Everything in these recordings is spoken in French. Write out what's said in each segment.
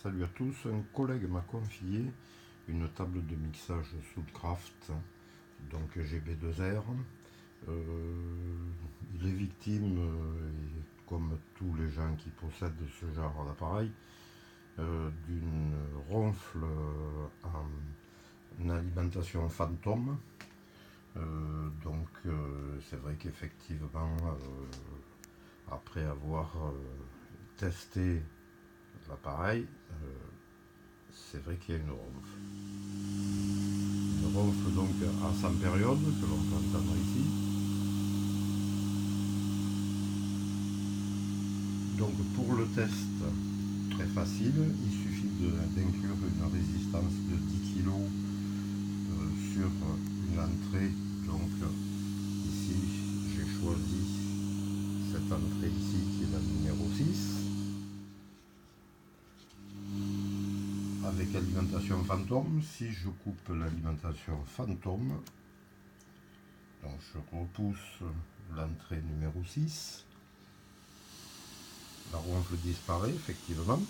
Salut à tous, un collègue m'a confié une table de mixage Soundcraft, donc GB2R. Il est victime, comme tous les gens qui possèdent ce genre d'appareil, d'une ronfle en alimentation fantôme. C'est vrai qu'effectivement, après avoir testé l'appareil, c'est vrai qu'il y a une ronfle. Une ronfle donc à 100 périodes que l'on peut entendre ici. Donc pour le test, très facile, il suffit d'inclure une résistance de 10 kg sur une entrée. Donc ici j'ai choisi cette entrée ici qui est la numéro 6. Avec alimentation fantôme, si je coupe l'alimentation fantôme, donc je repousse l'entrée numéro 6, la ronfle disparaît effectivement.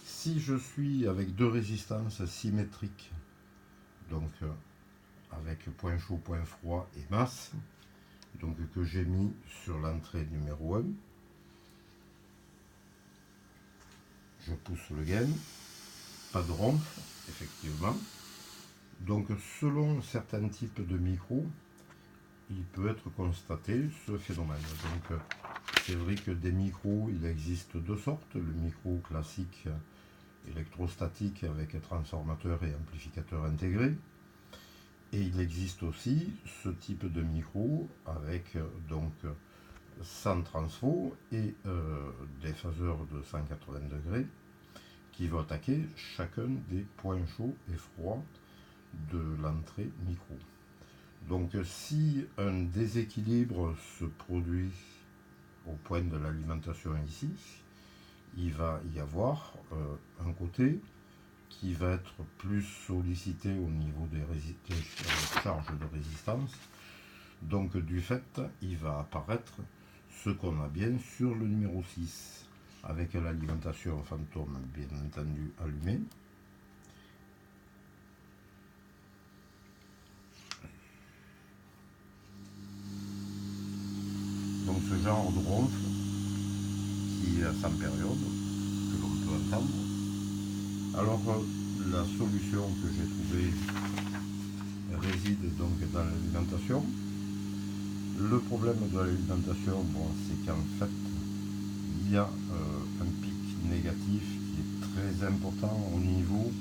Si je suis avec deux résistances symétriques, donc avec point chaud, point froid et masse, donc que j'ai mis sur l'entrée numéro 1, je pousse le gain. Pas de ronfle, effectivement. Donc selon certains types de micros, il peut être constaté ce phénomène. Donc c'est vrai que des micros, il existe deux sortes. Le micro classique électrostatique avec transformateur et amplificateur intégré. Et il existe aussi ce type de micro avec donc sans transfo et des phaseurs de 180 degrés qui vont attaquer chacun des points chauds et froids de l'entrée micro. Donc si un déséquilibre se produit au point de l'alimentation ici, il va y avoir un côté qui va être plus sollicité au niveau des charges de résistance. Donc du fait, il va apparaître ce qu'on a bien sur le numéro 6. Avec l'alimentation fantôme bien entendu allumée. Donc ce genre de ronfle qui est à 100 périodes, que l'on peut entendre. Alors la solution que j'ai trouvée réside donc dans l'alimentation. Le problème de l'alimentation, bon, c'est qu'en fait, il y a un pic négatif qui est très important au niveau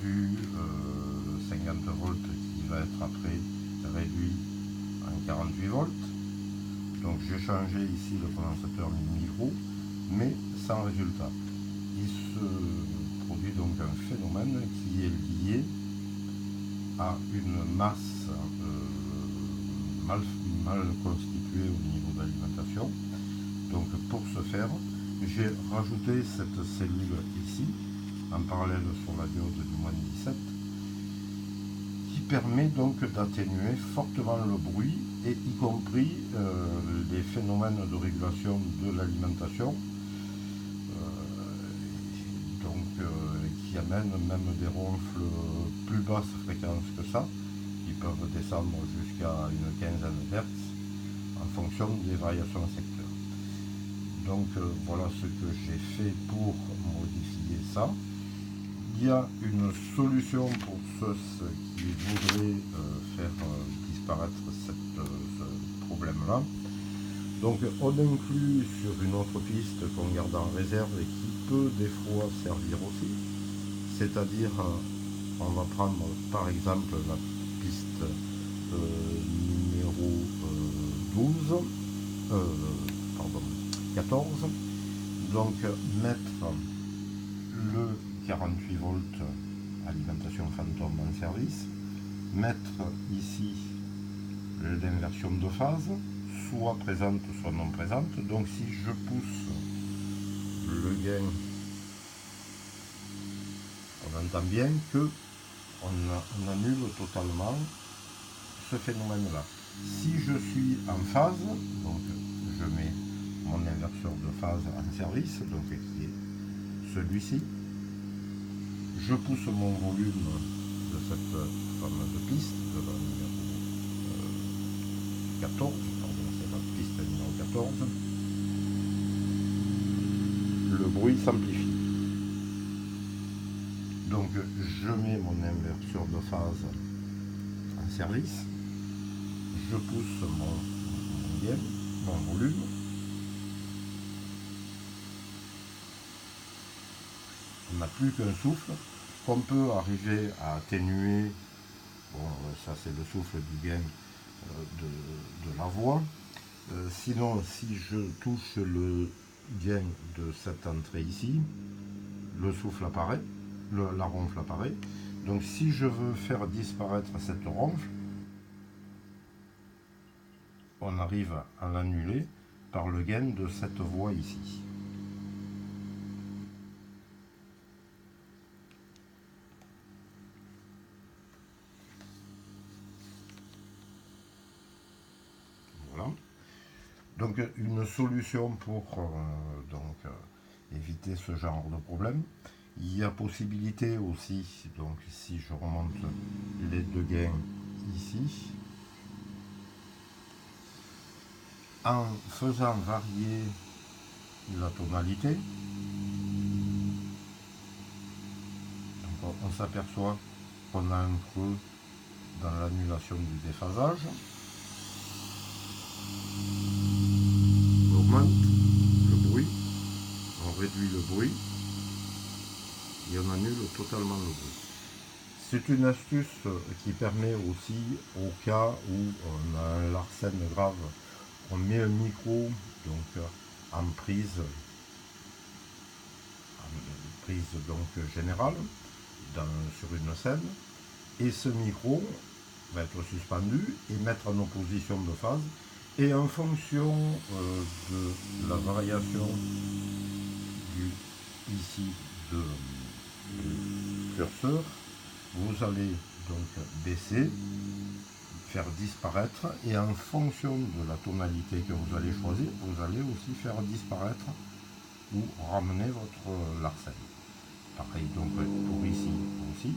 du 50 volts qui va être après réduit en 48 volts. Donc j'ai changé ici le condensateur micro, mais sans résultat. Il se produit donc un phénomène qui est lié à une masse mal constituée au niveau de l'alimentation. Donc pour ce faire, j'ai rajouté cette cellule ici, en parallèle sur la diode du moins 17, qui permet donc d'atténuer fortement le bruit, et y compris les phénomènes de régulation de l'alimentation, qui amènent même des ronfles plus basse fréquence que ça, qui peuvent descendre jusqu'à une quinzaine d'Hz en fonction des variations secteurs. Donc voilà ce que j'ai fait pour modifier ça. Il y a une solution pour ceux qui voudraient faire disparaître ce problème-là. Donc on inclut sur une autre piste qu'on garde en réserve et qui peut des fois servir aussi. C'est-à-dire, on va prendre par exemple la piste numéro 14. Donc mettre le 48 volts alimentation fantôme en service, mettre ici l'inversion de phase, soit présente soit non présente. Donc si je pousse le gain, on entend bien que on annule totalement ce phénomène là. Si je suis en phase, donc je mets mon inverseur de phase en service, donc qui est celui-ci. je pousse mon volume de cette fameuse piste, de la numéro 14, pardon, c'est la piste numéro 14, le bruit s'amplifie. Donc je mets mon inverseur de phase en service, je pousse mon gain, mon volume, on n'a plus qu'un souffle qu'on peut arriver à atténuer. Bon, ça c'est le souffle du gain de la voix. Sinon, si je touche le gain de cette entrée ici, le souffle apparaît, la ronfle apparaît. Donc si je veux faire disparaître cette ronfle, on arrive à l'annuler par le gain de cette voix ici. Voilà. Donc une solution pour éviter ce genre de problème. Il y a possibilité aussi, donc si je remonte les deux gains ici, en faisant varier la tonalité, donc on s'aperçoit qu'on a un creux dans l'annulation du déphasage. On augmente le bruit, on réduit le bruit et on annule totalement le bruit. C'est une astuce qui permet aussi, au cas où on a un Larsen grave, on met un micro donc en prise donc générale sur une scène, et ce micro va être suspendu et mettre en opposition de phase, et en fonction de la variation ici du curseur, vous allez donc baisser, faire disparaître, et en fonction de la tonalité que vous allez choisir, vous allez aussi faire disparaître ou ramener votre Larsen. Pareil donc pour ici aussi.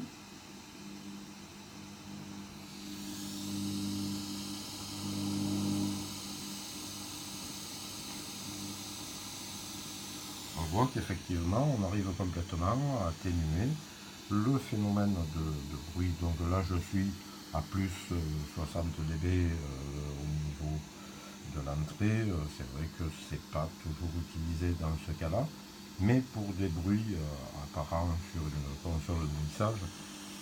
On voit qu'effectivement on arrive complètement à atténuer le phénomène de bruit. Donc là je suis à plus 60 dB au niveau de l'entrée. C'est vrai que c'est pas toujours utilisé dans ce cas-là, mais pour des bruits apparents sur une console de mixage,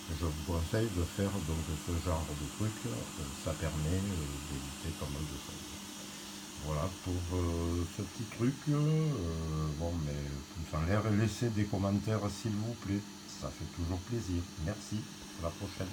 je vous conseille de faire donc ce genre de truc. Ça permet d'éviter pas mal de choses. Voilà pour ce petit truc. Bon, mais pouce en l'air et laissez des commentaires s'il vous plaît, ça fait toujours plaisir. Merci, à la prochaine.